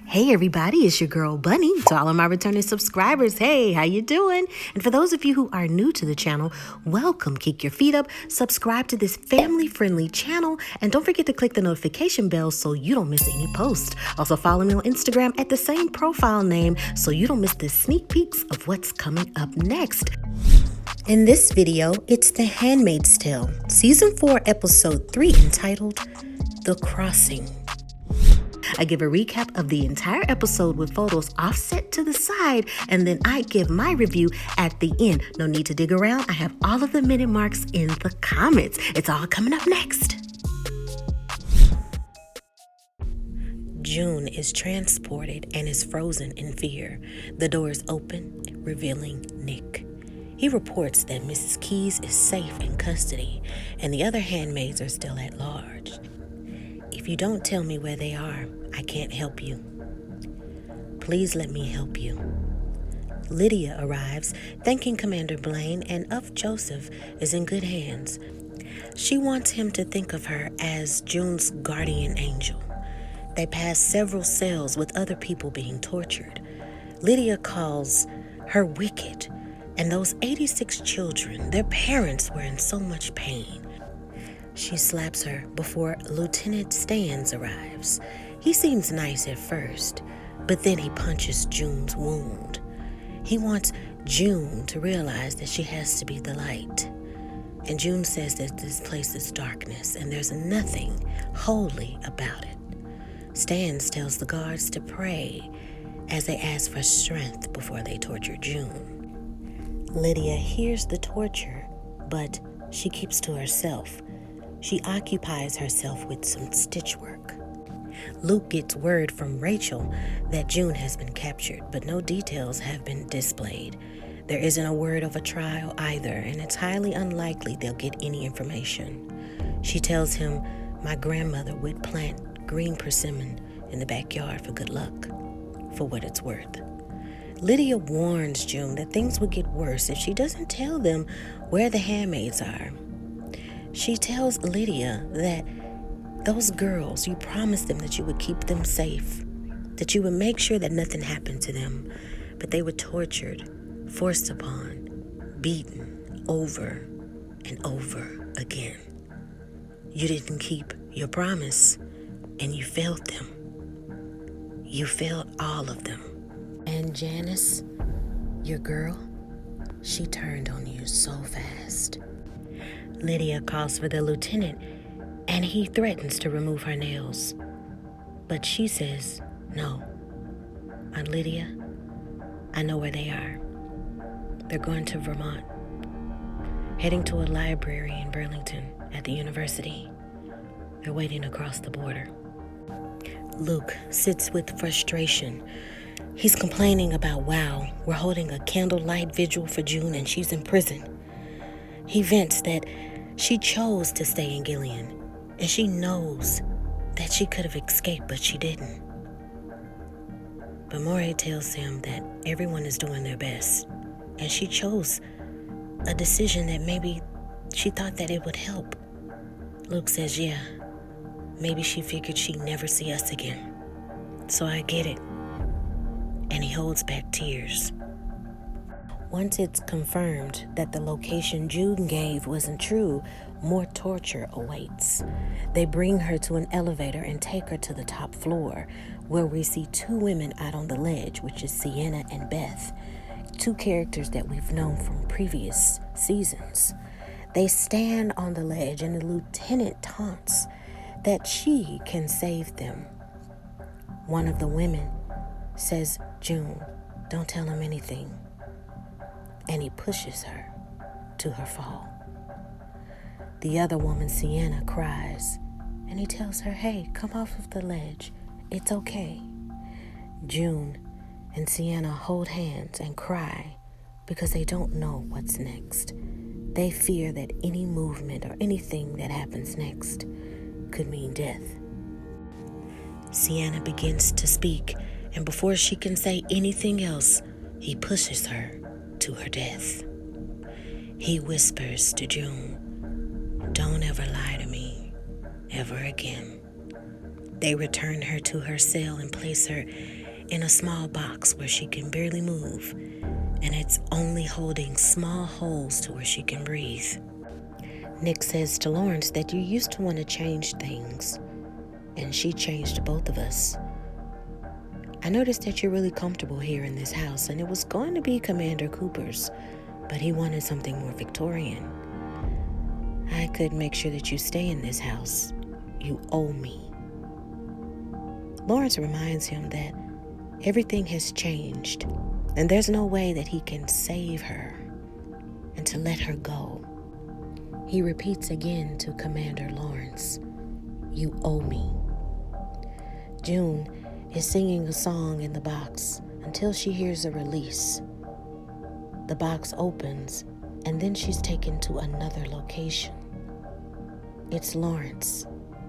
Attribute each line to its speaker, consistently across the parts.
Speaker 1: Hey everybody, it's your girl Bunny. To all of my returning subscribers, hey, how you doing? And for those of you who are new to the channel, welcome. Kick your feet up, subscribe to this family-friendly channel, and don't forget to click the notification bell so you don't miss any posts. Also follow me on Instagram at the same profile name so you don't miss the sneak peeks of what's coming up next. In this video, it's The Handmaid's Tale, Season 4, Episode 3, entitled The Crossing. I give a recap of the entire episode with photos offset to the side, and then I give my review at the end. No need to dig around. I have all of the minute marks in the comments. It's all coming up next. June is transported and is frozen in fear. The doors open, revealing Nick. He reports that Mrs. Keys is safe in custody, and the other handmaids are still at large. If you don't tell me where they are, I can't help you. Please let me help you. Lydia arrives, thanking Commander Blaine and of Joseph is in good hands. She wants him to think of her as June's guardian angel. They pass several cells with other people being tortured. Lydia calls her wicked, and those 86 children, their parents were in so much pain. She slaps her before Lieutenant Stans arrives. He seems nice at first, but then he punches June's wound. He wants June to realize that she has to be the light. And June says that this place is darkness and there's nothing holy about it. Stans tells the guards to pray as they ask for strength before they torture June. Lydia hears the torture, but she keeps to herself. She occupies herself with some stitch work. Luke gets word from Rachel that June has been captured, but no details have been displayed. There isn't a word of a trial either, and it's highly unlikely they'll get any information. She tells him, "My grandmother would plant green persimmon in the backyard for good luck, for what it's worth." Lydia warns June that things would get worse if she doesn't tell them where the handmaids are. She tells Lydia that those girls, you promised them that you would keep them safe, that you would make sure that nothing happened to them, but they were tortured, forced upon, beaten over and over again. You didn't keep your promise, and you failed them. You failed all of them. And Janice, your girl, she turned on you so fast. Lydia calls for the lieutenant, and he threatens to remove her nails. But she says, "No, Aunt Lydia, I know where they are. They're going to Vermont, heading to a library in Burlington at the university. They're waiting across the border." Luke sits with frustration. He's complaining about, wow, we're holding a candlelight vigil for June and she's in prison. He vents that she chose to stay in Gilead, and she knows that she could have escaped, but she didn't. But Moray tells him that everyone is doing their best, and she chose a decision that maybe she thought that it would help. Luke says, yeah, maybe she figured she'd never see us again. So I get it. And he holds back tears. Once it's confirmed that the location June gave wasn't true, more torture awaits. They bring her to an elevator and take her to the top floor, where we see two women out on the ledge, which is Sienna and Beth, two characters that we've known from previous seasons. They stand on the ledge, and the lieutenant taunts that she can save them. One of the women says, "June, don't tell him anything." And he pushes her to her fall. The other woman, Sienna, cries, and he tells her, "Hey, come off of the ledge. It's okay." June and Sienna hold hands and cry because they don't know what's next. They fear that any movement or anything that happens next could mean death. Sienna begins to speak, and before she can say anything else, he pushes her to her death. He whispers to June, "Don't ever lie to me, ever again." They return her to her cell and place her in a small box where she can barely move, and it's only holding small holes to where she can breathe. Nick says to Lawrence that you used to want to change things, and she changed both of us. I noticed that you're really comfortable here in this house, and it was going to be Commander Cooper's, but he wanted something more Victorian. I could make sure that you stay in this house. You owe me. Lawrence reminds him that everything has changed, and there's no way that he can save her and to let her go. He repeats again to Commander Lawrence, you owe me. June is singing a song in the box until she hears a release. The box opens, and then she's taken to another location. It's Lawrence,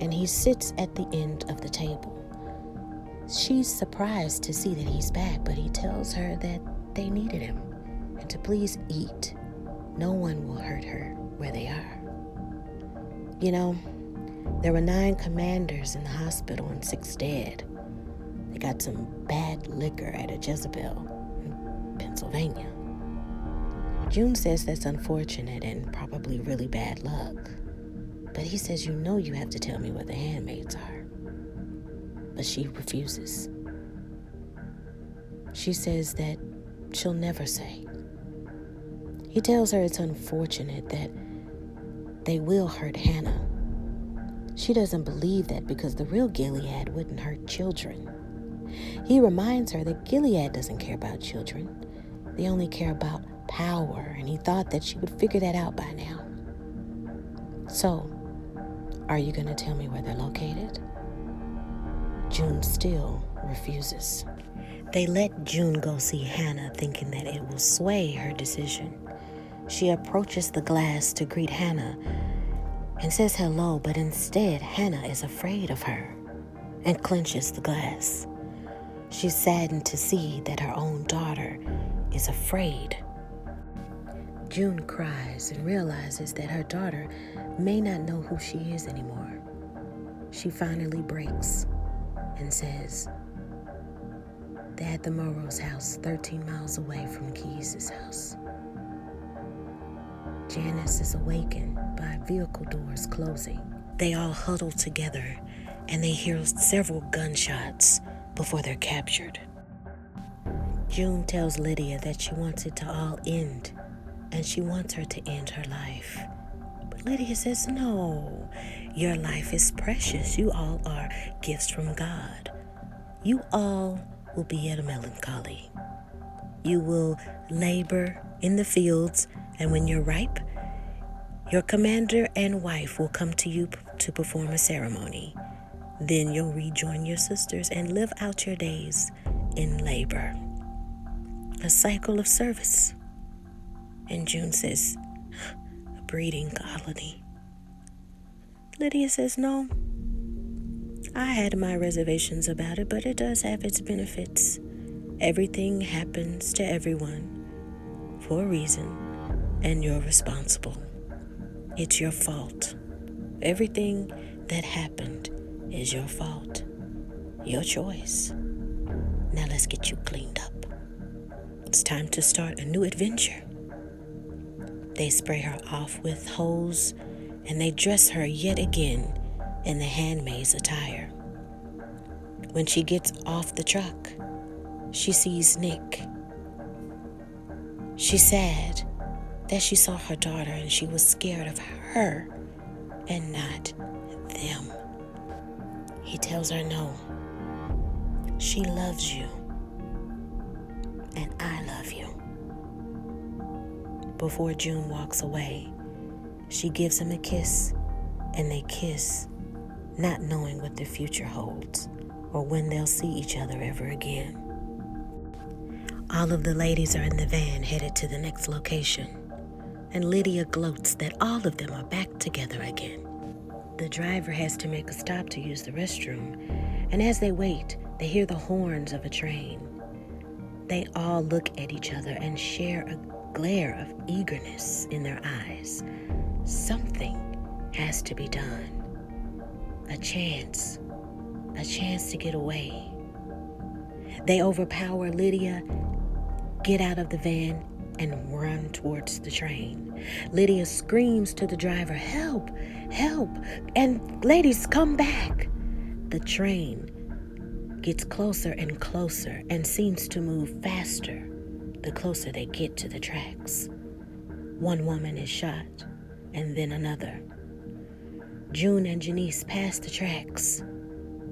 Speaker 1: and he sits at the end of the table. She's surprised to see that he's back, but he tells her that they needed him and to please eat. No one will hurt her where they are. You know, there were 9 commanders in the hospital and 6 dead. They got some bad liquor at a Jezebel in Pennsylvania. June says that's unfortunate and probably really bad luck. But he says, you know you have to tell me where the handmaids are. But she refuses. She says that she'll never say. He tells her it's unfortunate that they will hurt Hannah. She doesn't believe that because the real Gilead wouldn't hurt children. He reminds her that Gilead doesn't care about children. They only care about power, and he thought that she would figure that out by now. So, are you going to tell me where they're located? June still refuses. They let June go see Hannah, thinking that it will sway her decision. She approaches the glass to greet Hannah and says hello, but instead Hannah is afraid of her and clenches the glass. She's saddened to see that her own daughter is afraid. June cries and realizes that her daughter may not know who she is anymore. She finally breaks and says, they're at the Morrow's house, 13 miles away from Keyes' house. Janice is awakened by vehicle doors closing. They all huddle together and they hear several gunshots before they're captured. June tells Lydia that she wants it to all end, and she wants her to end her life. But Lydia says, no, your life is precious. You all are gifts from God. You all will be at a melancholy. You will labor in the fields, and when you're ripe, your commander and wife will come to you to perform a ceremony. Then you'll rejoin your sisters and live out your days in labor. A cycle of service. And June says, a breeding colony. Lydia says, no, I had my reservations about it, but it does have its benefits. Everything happens to everyone for a reason, and you're responsible. It's your fault. Everything that happened is your fault. Your choice. Now let's get you cleaned up. It's time to start a new adventure. They spray her off with hose, and they dress her yet again in the handmaid's attire. When she gets off the truck, she sees Nick. She's sad that she saw her daughter and she was scared of her and not them. He tells her no. She loves you, and I love you. Before June walks away, she gives him a kiss, and they kiss, not knowing what the future holds or when they'll see each other ever again. All of the ladies are in the van headed to the next location, and Lydia gloats that all of them are back together again. The driver has to make a stop to use the restroom, and as they wait, they hear the horns of a train. They all look at each other and share a glare of eagerness in their eyes. Something has to be done. A chance to get away. They overpower Lydia, get out of the van, and run towards the train. Lydia screams to the driver, "Help! Help! And ladies, come back!" The train gets closer and closer and seems to move faster the closer they get to the tracks. One woman is shot, and then another. June and Janice pass the tracks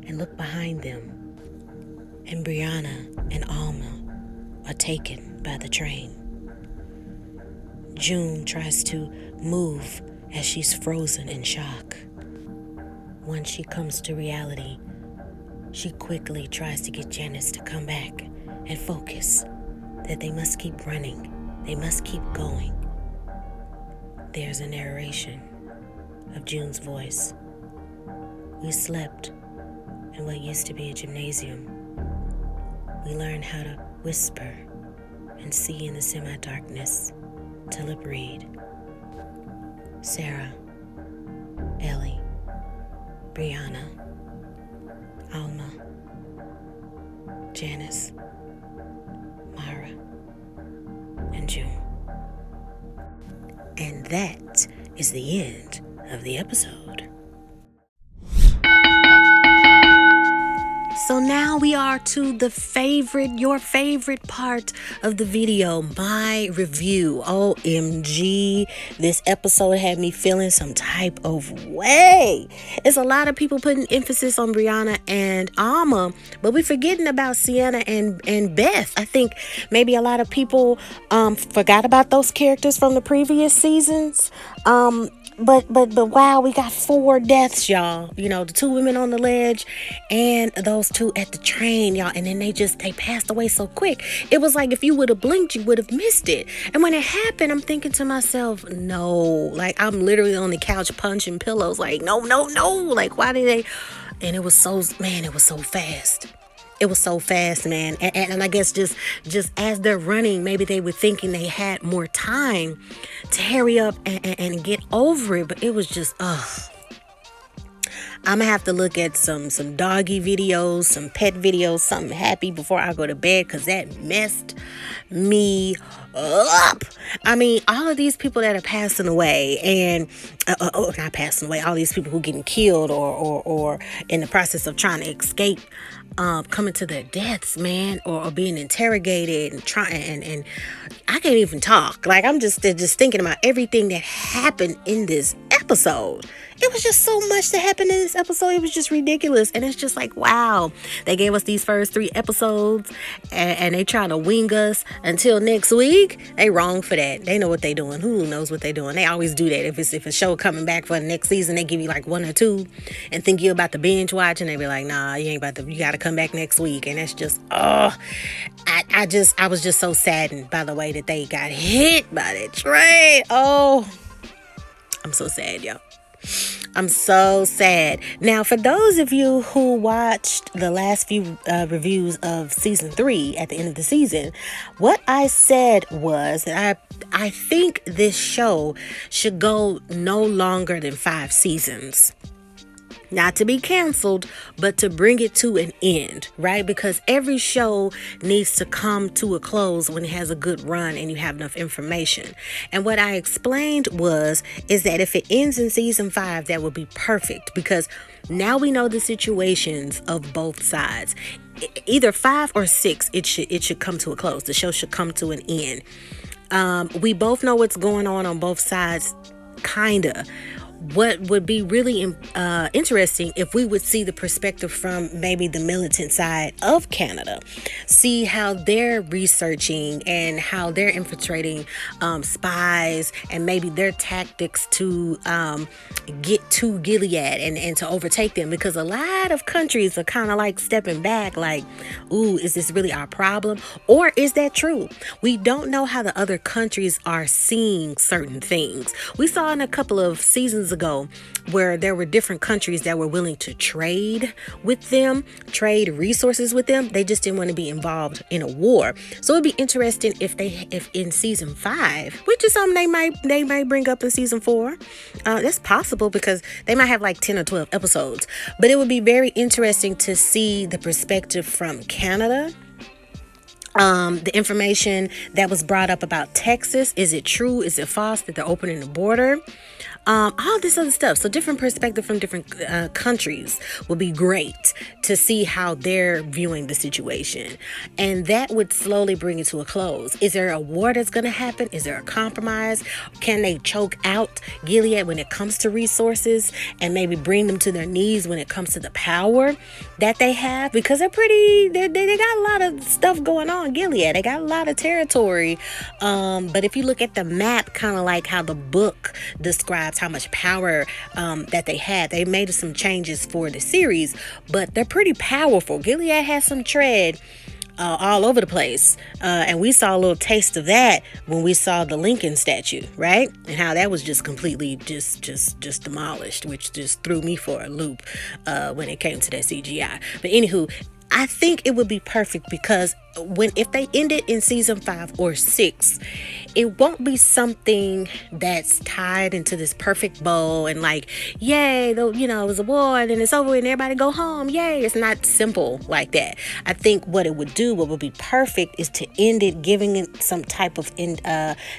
Speaker 1: and look behind them, and Brianna and Alma are taken by the train. June tries to move as she's frozen in shock. Once she comes to reality, she quickly tries to get Janice to come back and focus that they must keep running, they must keep going. There's a narration of June's voice. We slept in what used to be a gymnasium. We learned how to whisper and see in the semi-darkness to lip read. Sarah, Ellie, Brianna, Alma, Janice, Myra, and June. And that is the end of the episode. So now we are to your favorite part of the video, my review. OMG, this episode had me feeling some type of way. It's a lot of people putting emphasis on Brianna and Alma, but we're forgetting about Sienna and Beth. I think maybe a lot of people forgot about those characters from the previous seasons. But wow, we got 4 deaths, y'all. You know, the 2 women on the ledge and those 2 at the train, y'all. And then they passed away so quick. It was like if you would have blinked, you would have missed it. And when it happened, I'm thinking to myself, no. Like, I'm literally on the couch punching pillows. Like, no. Like, why did they? And it was so fast. It was so fast, man. And I guess just as they're running, maybe they were thinking they had more time to hurry up and get over it. But it was just, I'm going to have to look at some doggy videos, some pet videos, something happy before I go to bed, because that messed me up. I mean, all of these people that are passing away and not passing away, all these people who getting killed or in the process of trying to escape coming to their deaths, man, or being interrogated and trying and I can't even talk. Like, I'm just thinking about everything that happened in this episode. It was just so much that happened in this episode. It was just ridiculous. And it's just like, wow, they gave us these first 3 episodes and they trying to wing us until next week. They wrong for that. They know what they doing. Hulu knows what they doing. They always do that. If a show coming back for the next season, they give you like 1 or 2 and think you're about to binge watch, and they be like, nah, you ain't about to, you got to come back next week. And that's just, I was just so saddened by the way that they got hit by that train. Oh, I'm so sad, y'all. I'm so sad. Now, for those of you who watched the last few reviews of season 3 at the end of the season, what I said was that I think this show should go no longer than 5 seasons. Not to be canceled, but to bring it to an end, right? Because every show needs to come to a close when it has a good run and you have enough information. And what I explained is that if it ends in season 5, that would be perfect, because now we know the situations of both sides. Either 5 or 6, it should come to a close. The show should come to an end. We both know what's going on both sides, kinda. What would be really interesting if we would see the perspective from maybe the militant side of Canada, see how they're researching and how they're infiltrating spies and maybe their tactics to get to Gilead and to overtake them, because a lot of countries are kind of like stepping back like, ooh, is this really our problem? Or is that true? We don't know how the other countries are seeing certain things. We saw in a couple of seasons ago where there were different countries that were willing to trade with them, trade resources with them. They just didn't want to be involved in a war. So it'd be interesting if in season 5, which is something they might bring up in season 4. That's possible because they might have like 10 or 12 episodes. But it would be very interesting to see the perspective from Canada The information that was brought up about Texas, is it true? Is it false that they're opening the border? All this other stuff. So different perspective from different countries will be great to see how they're viewing the situation. And that would slowly bring it to a close. Is there a war that's going to happen? Is there a compromise? Can they choke out Gilead when it comes to resources and maybe bring them to their knees when it comes to the power that they have? Because they got a lot of stuff going on, Gilead. They got a lot of territory. But if you look at the map, kind of like how the book describes how much power that they had. They made some changes for the series, but they're pretty powerful. Gilead has some tread all over the place. And we saw a little taste of that when we saw the Lincoln statue, right? And how that was just completely just demolished, which just threw me for a loop when it came to that CGI. But anywho, I think it would be perfect because if they end it in season 5 or 6, it won't be something that's tied into this perfect bow and like, yay, it was a war and then it's over and everybody go home. Yay. It's not simple like that. I think what would be perfect is to end it giving it some type of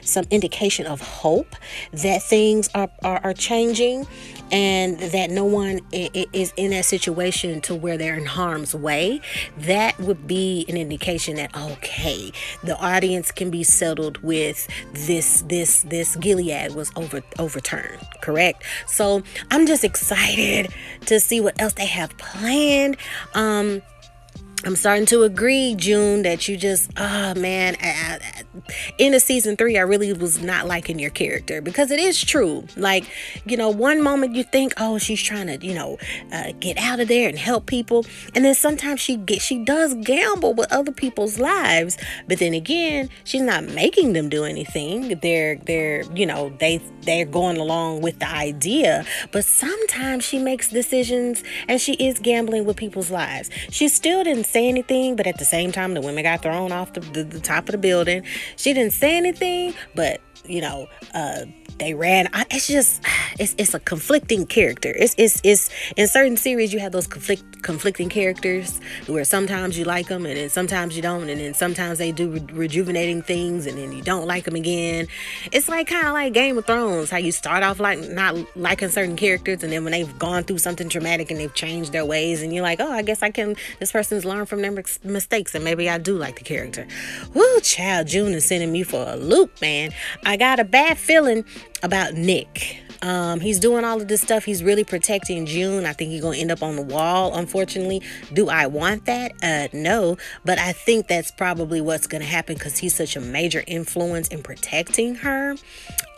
Speaker 1: some indication of hope that things are changing and that no one is in that situation to where they're in harm's way. That would be an indication that, okay, the audience can be settled with this Gilead was overturned, correct? So I'm just excited to see what else they have planned. I'm starting to agree, June, that you just, oh man, in a season 3, I really was not liking your character because it is true. Like, one moment you think, oh, she's trying to, get out of there and help people. And then sometimes she does gamble with other people's lives. But then again, she's not making them do anything. They're going along with the idea. But sometimes she makes decisions and she is gambling with people's lives. She still didn't say anything, but at the same time, the women got thrown off the top of the building. She didn't say anything, but they ran. It's a conflicting character. It's in certain series you have those conflicting characters where sometimes you like them and then sometimes you don't, and then sometimes they do rejuvenating things and then you don't like them again. It's like kind of like Game of Thrones, how you start off like not liking certain characters and then when they've gone through something traumatic and they've changed their ways and you're like, oh, I guess this person's learned from their mistakes and maybe I do like the character. Woo, child, June is sending me for a loop, man. I got a bad feeling about Nick. He's doing all of this stuff. He's really protecting June. I think he's going to end up on the wall, unfortunately. Do I want that? No. But I think that's probably what's going to happen because he's such a major influence in protecting her.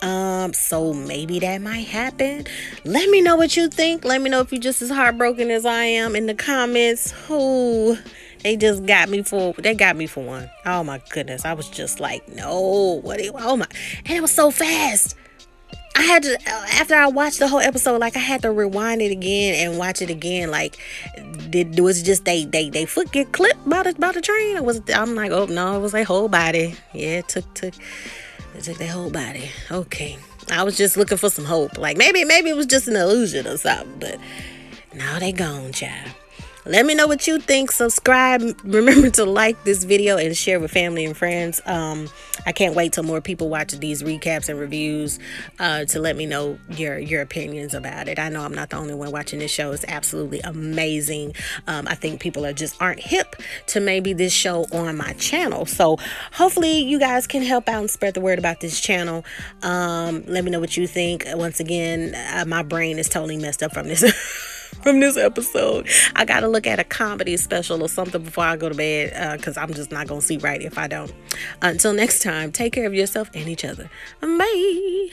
Speaker 1: So maybe that might happen. Let me know what you think. Let me know if you're just as heartbroken as I am in the comments. Ooh. They got me for one. Oh my goodness. I was just like, no, oh my, and it was so fast. I had to, after I watched the whole episode, like I had to rewind it again and watch it again. Like it was just they foot get clipped by the train. I'm like, oh no, it was their whole body. Yeah, it took their whole body. Okay. I was just looking for some hope. Like maybe it was just an illusion or something, but now they gone, child. Let me know what you think. Subscribe. Remember to like this video and share with family and friends. I can't wait till more people watch these recaps and reviews to let me know your opinions about it. I know I'm not the only one watching this show. It's absolutely amazing. I think people aren't hip to maybe this show on my channel. So hopefully you guys can help out and spread the word about this channel. Let me know what you think. Once again, my brain is totally messed up from this. From this episode. I gotta look at a comedy special or something before I go to bed because I'm just not gonna see right if I don't. Until next time, take care of yourself and each other. Bye.